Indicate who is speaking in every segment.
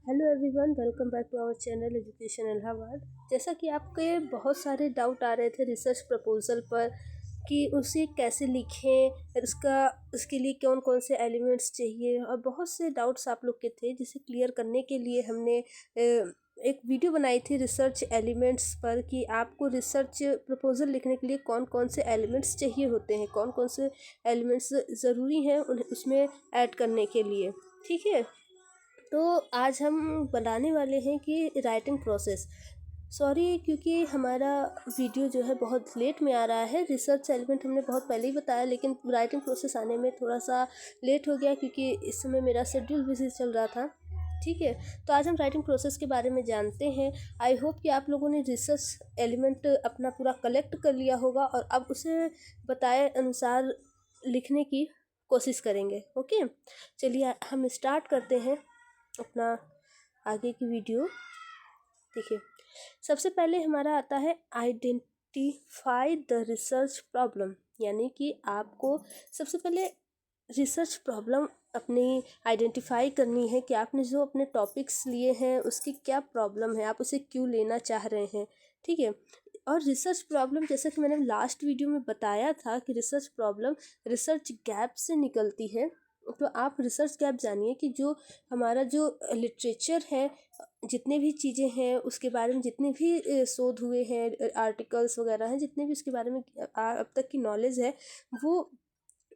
Speaker 1: Hello everyone, welcome back to our channel education Allahabad. जैसा कि आपके बहुत सारे डाउट आ रहे थे रिसर्च प्रपोजल पर कि उसे कैसे लिखें, उसके लिए कौन कौन से एलिमेंट्स चाहिए, और बहुत से डाउट्स आप लोग के थे जिसे क्लियर करने के लिए हमने एक वीडियो बनाई थी रिसर्च एलिमेंट्स पर कि आपको रिसर्च प्रपोजल लिखने के लिए कौन कौन से एलिमेंट्स चाहिए होते हैं, कौन कौन से एलिमेंट्स ज़रूरी हैं उन्हें उसमें ऐड करने के लिए। ठीक है, तो आज हम बनाने वाले हैं कि राइटिंग प्रोसेस। सॉरी, क्योंकि हमारा वीडियो जो है बहुत लेट में आ रहा है। रिसर्च एलिमेंट हमने बहुत पहले ही बताया, लेकिन राइटिंग प्रोसेस आने में थोड़ा सा लेट हो गया क्योंकि इस समय मेरा शेड्यूल बिजी चल रहा था। ठीक है, तो आज हम राइटिंग प्रोसेस के बारे में जानते हैं। आई होप कि आप लोगों ने रिसर्च एलिमेंट अपना पूरा कलेक्ट कर लिया होगा और अब उसे बताए अनुसार लिखने की कोशिश करेंगे। ओके, चलिए हम स्टार्ट करते हैं अपना आगे की वीडियो। देखिए, सबसे पहले हमारा आता है आइडेंटिफाई द रिसर्च प्रॉब्लम, यानी कि आपको सबसे पहले रिसर्च प्रॉब्लम अपनी आइडेंटिफाई करनी है कि आपने जो अपने टॉपिक्स लिए हैं उसकी क्या प्रॉब्लम है, आप उसे क्यों लेना चाह रहे हैं। ठीक है, और रिसर्च प्रॉब्लम जैसा कि मैंने लास्ट वीडियो में बताया था कि रिसर्च प्रॉब्लम रिसर्च गैप से निकलती है। तो आप रिसर्च गैप जानिए कि जो हमारा जो लिटरेचर है, जितने भी चीज़ें हैं उसके बारे में, जितने भी शोध हुए हैं, आर्टिकल्स वगैरह हैं, जितने भी उसके बारे में अब तक की नॉलेज है वो,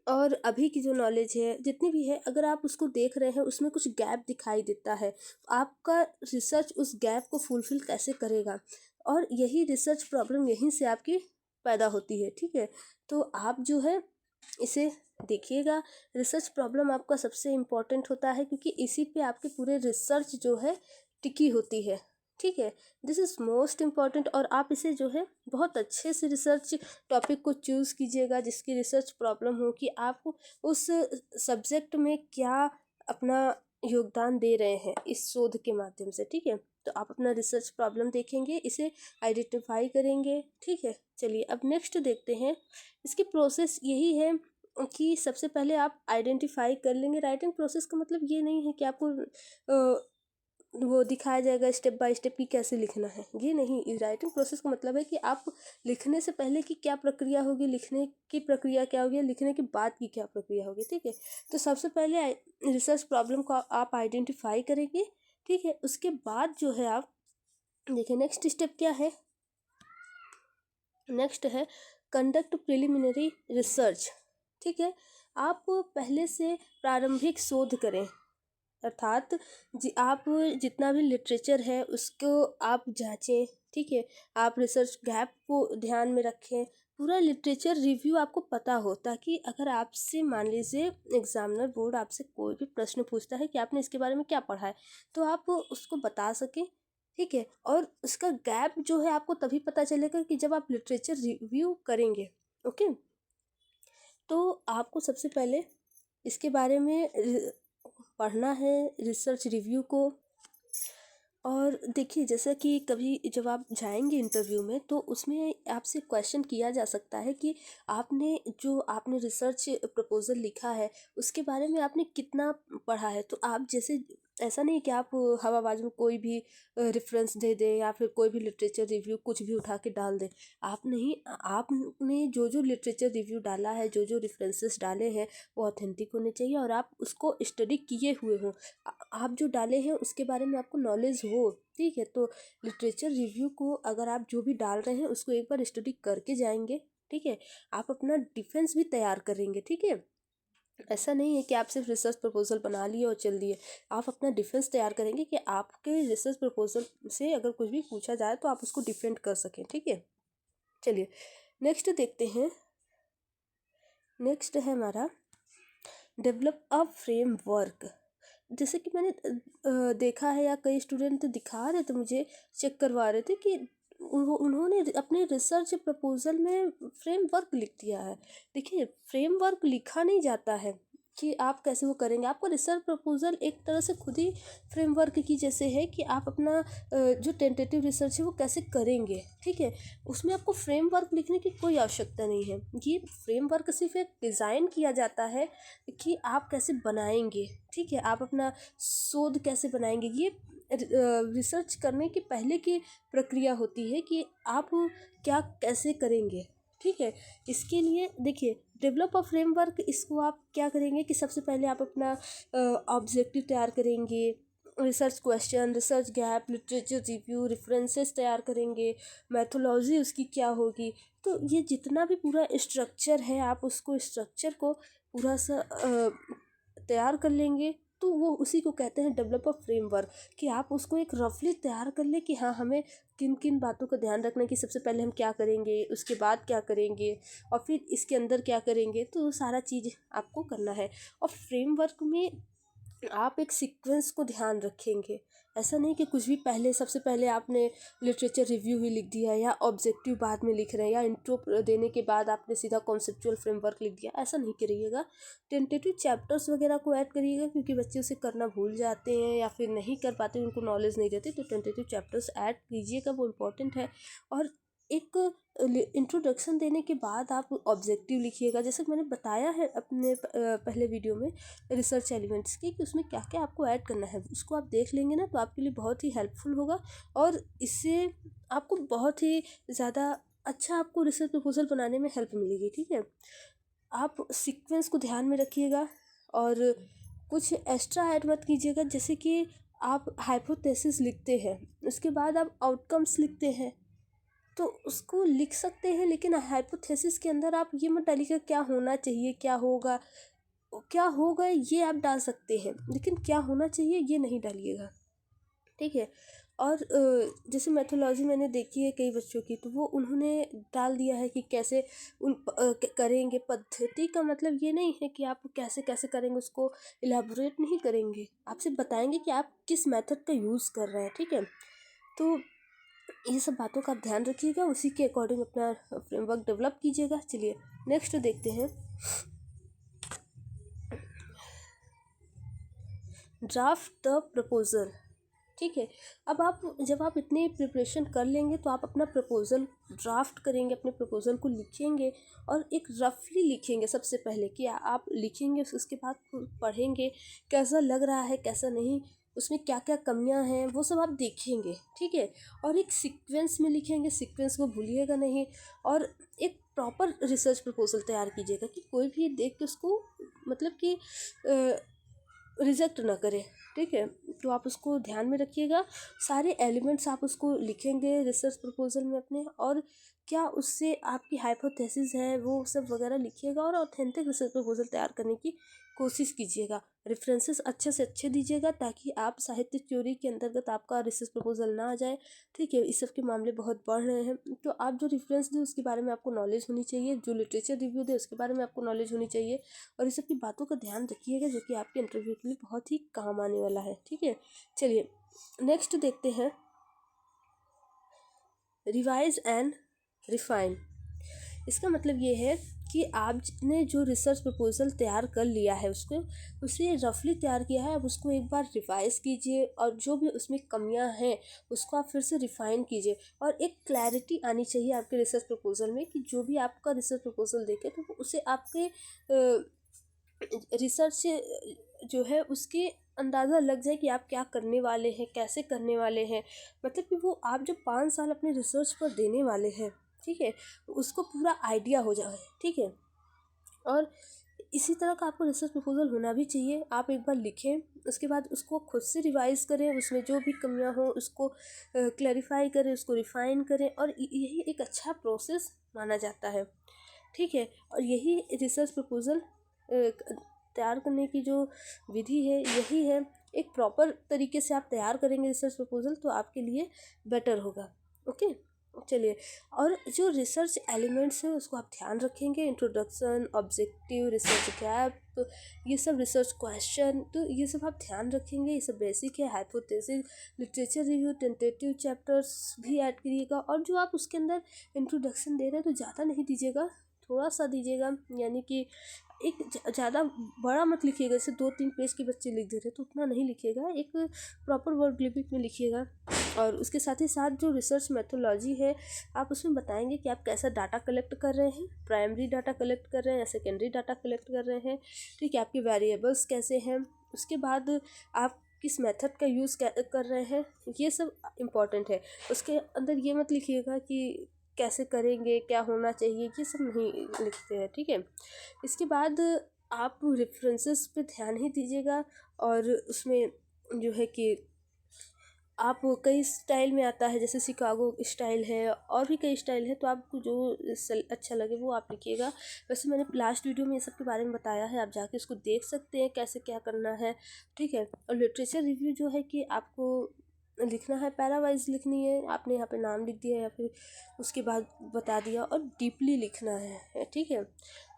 Speaker 1: और अभी की जो नॉलेज है जितनी भी है, अगर आप उसको देख रहे हैं उसमें कुछ गैप दिखाई देता है, तो आपका रिसर्च उस गैप को फुलफिल कैसे करेगा, और यही रिसर्च प्रॉब्लम यहीं से आपकी पैदा होती है। ठीक है, तो आप जो है इसे देखिएगा। रिसर्च प्रॉब्लम आपका सबसे इम्पोर्टेंट होता है क्योंकि इसी पे आपके पूरे रिसर्च जो है टिकी होती है। ठीक है, दिस इज़ मोस्ट इम्पॉर्टेंट, और आप इसे जो है बहुत अच्छे से रिसर्च टॉपिक को चूज़ कीजिएगा जिसकी रिसर्च प्रॉब्लम हो कि आप उस सब्जेक्ट में क्या अपना योगदान दे रहे हैं इस शोध के माध्यम से। ठीक है, तो आप अपना रिसर्च प्रॉब्लम देखेंगे, इसे आइडेंटिफाई करेंगे। ठीक है, चलिए अब नेक्स्ट देखते हैं। इसकी प्रोसेस यही है कि सबसे पहले आप आइडेंटिफाई कर लेंगे। राइटिंग प्रोसेस का मतलब ये नहीं है कि आपको वो दिखाया जाएगा स्टेप बाय स्टेप कि कैसे लिखना है, ये नहीं। राइटिंग प्रोसेस का मतलब है कि आप लिखने से पहले की क्या प्रक्रिया होगी, लिखने की प्रक्रिया क्या होगी, लिखने के बाद की क्या प्रक्रिया होगी। ठीक है, तो सबसे पहले रिसर्च प्रॉब्लम को आप आइडेंटिफाई करेंगे। ठीक है, उसके बाद जो है आप देखिए नेक्स्ट स्टेप क्या है। नेक्स्ट है कंडक्ट प्रिलिमिनरी रिसर्च। ठीक है, आप पहले से प्रारंभिक शोध करें, अर्थात आप जितना भी लिटरेचर है उसको आप जांचें। ठीक है, आप रिसर्च गैप को ध्यान में रखें, पूरा लिटरेचर रिव्यू आपको पता हो, ताकि अगर आपसे मान लीजिए एग्जामिनर बोर्ड आपसे कोई भी प्रश्न पूछता है कि आपने इसके बारे में क्या पढ़ा है, तो आप उसको बता सकें। ठीक है, और उसका गैप जो है आपको तभी पता चलेगा कि जब आप लिटरेचर रिव्यू करेंगे। ओके, तो आपको सबसे पहले इसके बारे में पढ़ना है, रिसर्च रिव्यू को। और देखिए, जैसा कि कभी जब आप जाएंगे इंटरव्यू में तो उसमें आपसे क्वेश्चन किया जा सकता है कि आपने रिसर्च प्रपोजल लिखा है उसके बारे में आपने कितना पढ़ा है। तो आप जैसे, ऐसा नहीं कि आप हवाबाज में कोई भी रेफरेंस दे दें या फिर कोई भी लिटरेचर रिव्यू कुछ भी उठा के डाल दें। आप नहीं, आपने जो जो लिटरेचर रिव्यू डाला है, जो जो रेफरेंसेस डाले हैं वो ऑथेंटिक होने चाहिए और आप उसको स्टडी किए हुए हो, आप जो डाले हैं उसके बारे में आपको नॉलेज हो। ठीक है, तो लिटरेचर रिव्यू को अगर आप जो भी डाल रहे हैं उसको एक बार स्टडी करके जाएंगे। ठीक है, आप अपना डिफेंस भी तैयार करेंगे। ठीक है, ऐसा नहीं है कि आप सिर्फ रिसर्च प्रपोजल बना लिए और चल दिए, आप अपना डिफेंस तैयार करेंगे कि आपके रिसर्च प्रपोजल से अगर कुछ भी पूछा जाए तो आप उसको डिफेंड कर सकें। ठीक है, चलिए नेक्स्ट देखते हैं। नेक्स्ट है हमारा डेवलप अ फ्रेमवर्क। जैसे कि मैंने देखा है, या कई स्टूडेंट दिखा रहे थे मुझे, चेक करवा रहे थे कि उन्होंने अपने रिसर्च प्रपोजल में फ्रेमवर्क लिख दिया है। देखिए, फ्रेमवर्क लिखा नहीं जाता है कि आप कैसे वो करेंगे। आपका रिसर्च प्रपोजल एक तरह से खुद ही फ्रेमवर्क की जैसे है कि आप अपना जो टेंटेटिव रिसर्च है वो कैसे करेंगे। ठीक है, उसमें आपको फ्रेमवर्क लिखने की कोई आवश्यकता नहीं है। ये फ्रेमवर्क सिर्फ एक डिज़ाइन किया जाता है कि आप कैसे बनाएंगे। ठीक है, आप अपना शोध कैसे बनाएंगे, ये रिसर्च करने के पहले की प्रक्रिया होती है कि आप क्या कैसे करेंगे। ठीक है, इसके लिए देखिए डेवलप अ फ्रेमवर्क, इसको आप क्या करेंगे कि सबसे पहले आप अपना ऑब्जेक्टिव तैयार करेंगे, research question, research gap, literature review, references तैयार करेंगे, मैथोलॉजी उसकी क्या होगी। तो ये जितना भी पूरा स्ट्रक्चर है आप उसको स्ट्रक्चर को पूरा सा तैयार कर लेंगे। तो वो उसी को कहते हैं डेवलप अ फ्रेमवर्क, कि आप उसको एक रफली तैयार कर ले कि हाँ हमें किन किन बातों का ध्यान रखना है कि सबसे पहले हम क्या करेंगे, उसके बाद क्या करेंगे, और फिर इसके अंदर क्या करेंगे। तो वो सारा चीज़ आपको करना है। और फ्रेमवर्क में आप एक सीक्वेंस को ध्यान रखेंगे। ऐसा नहीं कि कुछ भी पहले सबसे पहले आपने लिटरेचर रिव्यू ही लिख दिया, या ऑब्जेक्टिव बाद में लिख रहे हैं, या इंट्रो देने के बाद आपने सीधा कॉन्सेप्चुअल फ्रेमवर्क लिख दिया। ऐसा नहीं करिएगा। टेंटेटिव चैप्टर्स वगैरह को ऐड करिएगा, क्योंकि बच्चे उसे करना भूल जाते हैं या फिर नहीं कर पाते, उनको नॉलेज नहीं रहती। तो टेंटेटिव चैप्टर्स ऐड कीजिएगा, वो इम्पोर्टेंट है। और एक इंट्रोडक्शन देने के बाद आप ऑब्जेक्टिव लिखिएगा, जैसे कि मैंने बताया है अपने पहले वीडियो में रिसर्च एलिमेंट्स की, कि उसमें क्या क्या आपको ऐड करना है। उसको आप देख लेंगे ना तो आपके लिए बहुत ही हेल्पफुल होगा, और इससे आपको बहुत ही ज़्यादा अच्छा आपको रिसर्च प्रपोजल बनाने में हेल्प मिलेगी। ठीक है, आप सीक्वेंस को ध्यान में रखिएगा, और कुछ एक्स्ट्रा ऐड मत कीजिएगा। जैसे कि आप हाइपोथेसिस लिखते हैं, उसके बाद आप आउटकम्स लिखते हैं, तो उसको लिख सकते हैं, लेकिन हाइपोथेसिस के अंदर आप ये मत डालिएगा क्या होना चाहिए, क्या होगा, क्या होगा ये आप डाल सकते हैं, लेकिन क्या होना चाहिए ये नहीं डालिएगा। ठीक है, और जैसे मैथोलॉजी मैंने देखी है कई बच्चों की, तो वो उन्होंने डाल दिया है कि कैसे करेंगे। पद्धति का मतलब ये नहीं है कि आप कैसे कैसे करेंगे, उसको इलेबोरेट नहीं करेंगे, आपसे बताएंगे कि आप किस मेथड का यूज़ कर रहे हैं। ठीक है, तो ये सब बातों का आप ध्यान रखिएगा, उसी के अकॉर्डिंग अपना फ्रेमवर्क डेवलप कीजिएगा। चलिए नेक्स्ट देखते हैं, ड्राफ्ट द प्रपोजल। ठीक है, अब आप जब आप इतनी प्रिपरेशन कर लेंगे तो आप अपना प्रपोजल ड्राफ्ट करेंगे, अपने प्रपोजल को लिखेंगे, और एक रफली लिखेंगे सबसे पहले, कि आप लिखेंगे, उसके बाद पढ़ेंगे कैसा लग रहा है कैसा नहीं, उसमें क्या क्या कमियां हैं वो सब आप देखेंगे। ठीक है, और एक सीक्वेंस में लिखेंगे, सीक्वेंस को भूलिएगा नहीं, और एक प्रॉपर रिसर्च प्रपोजल तैयार कीजिएगा कि कोई भी देख के उसको मतलब कि रिजेक्ट ना करे। ठीक है, तो आप उसको ध्यान में रखिएगा, सारे एलिमेंट्स आप उसको लिखेंगे रिसर्च प्रपोजल में अपने, और क्या उससे आपकी हाइपोथेसिस है वो सब वगैरह लिखिएगा, और ऑथेंटिक रिसर्च प्रपोजल तैयार करने की कोशिश कीजिएगा। रेफरेंसेस अच्छे से अच्छे दीजिएगा, ताकि आप साहित्य चोरी के अंतर्गत आपका रिसर्च प्रपोजल ना आ जाए। ठीक है, इस सब के मामले बहुत बढ़ रहे हैं, तो आप जो रेफरेंस दें उसके बारे में आपको नॉलेज होनी चाहिए, जो लिटरेचर रिव्यू दे उसके बारे में आपको नॉलेज होनी चाहिए, और इस सब की बातों का ध्यान रखिएगा, जो कि आपके इंटरव्यू के लिए बहुत ही काम आने वाला है। ठीक है, चलिए नेक्स्ट देखते हैं, रिवाइज एंड रिफाइन। इसका मतलब ये है कि आपने जो रिसर्च प्रपोजल तैयार कर लिया है उसको उसे रफली तैयार किया है, अब उसको एक बार रिवाइज कीजिए, और जो भी उसमें कमियां हैं उसको आप फिर से रिफाइन कीजिए, और एक क्लैरिटी आनी चाहिए आपके रिसर्च प्रपोजल में, कि जो भी आपका रिसर्च प्रपोजल देखे तो उसे आपके रिसर्च से जो है उसके अंदाज़ा लग जाए कि आप क्या करने वाले हैं, कैसे करने वाले हैं, मतलब कि वो आप जो 5 साल अपने रिसर्च पर देने वाले हैं। ठीक है, उसको पूरा आइडिया हो जाए। ठीक है, और इसी तरह का आपको रिसर्च प्रपोजल होना भी चाहिए। आप एक बार लिखें, उसके बाद उसको खुद से रिवाइज करें, उसमें जो भी कमियां हो उसको क्लैरिफाई करें, उसको रिफाइन करें, और यही एक अच्छा प्रोसेस माना जाता है। ठीक है, और यही रिसर्च प्रपोजल तैयार करने की जो विधि है यही है। एक प्रॉपर तरीके से आप तैयार करेंगे रिसर्च प्रपोजल तो आपके लिए बेटर होगा। ओके, चलिए, और जो रिसर्च एलिमेंट्स हैं उसको आप ध्यान रखेंगे, इंट्रोडक्शन, ऑब्जेक्टिव, रिसर्च गैप, ये सब रिसर्च क्वेश्चन, तो ये सब आप ध्यान रखेंगे, ये सब बेसिक है। Hypothesis, literature review, tentative chapters भी ऐड करिएगा, और जो आप उसके अंदर इंट्रोडक्शन दे रहे हैं तो ज़्यादा नहीं दीजिएगा, थोड़ा सा दीजिएगा, यानी कि एक ज़्यादा बड़ा मत लिखिएगा, जैसे 2-3 पेज के बच्चे लिख दे रहे तो उतना नहीं लिखिएगा, एक प्रॉपर वर्ड लिमिट में लिखिएगा। और उसके साथ ही साथ जो रिसर्च मेथोलॉजी है आप उसमें बताएंगे कि आप कैसा डाटा कलेक्ट कर रहे हैं, प्राइमरी डाटा कलेक्ट कर रहे हैं या सेकेंडरी डाटा कलेक्ट कर रहे हैं। ठीक है, आपके वेरिएबल्स कैसे हैं, उसके बाद आप किस मेथड का यूज़ कर रहे हैं, ये सब इम्पॉर्टेंट है। उसके अंदर ये मत लिखिएगा कि कैसे करेंगे, क्या होना चाहिए, ये सब नहीं लिखते हैं, ठीक है। इसके बाद आप रेफरेंसेस पे ध्यान ही दीजिएगा, और उसमें जो है कि आप कई स्टाइल में आता है, जैसे शिकागो स्टाइल है और भी कई स्टाइल है, तो आपको जो अच्छा लगे वो आप लिखिएगा। वैसे मैंने लास्ट वीडियो में ये सब के बारे में बताया है, आप जाके उसको देख सकते हैं कैसे क्या करना है, ठीक है। और लिटरेचर रिव्यू जो है कि आपको लिखना है, पैरा वाइज लिखनी है, आपने यहाँ पे नाम लिख दिया या फिर उसके बाद बता दिया, और डीपली लिखना है, ठीक है।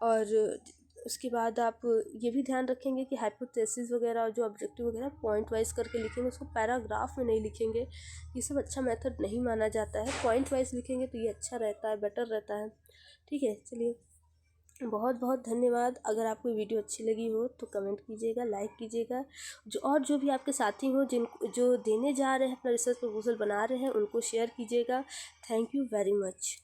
Speaker 1: और उसके बाद आप ये भी ध्यान रखेंगे कि हाइपोथेसिस वगैरह और जो ऑब्जेक्टिव वगैरह पॉइंट वाइज करके लिखेंगे, उसको पैराग्राफ में नहीं लिखेंगे, ये सब अच्छा मेथड नहीं माना जाता है। पॉइंट वाइज लिखेंगे तो ये अच्छा रहता है, बेटर रहता है, ठीक है। चलिए, बहुत बहुत धन्यवाद। अगर आपको वीडियो अच्छी लगी हो तो कमेंट कीजिएगा, लाइक कीजिएगा। जो भी आपके साथी हो जो देने जा रहे हैं, अपना रिसर्च प्रपोजल बना रहे हैं, उनको शेयर कीजिएगा। Thank you very much.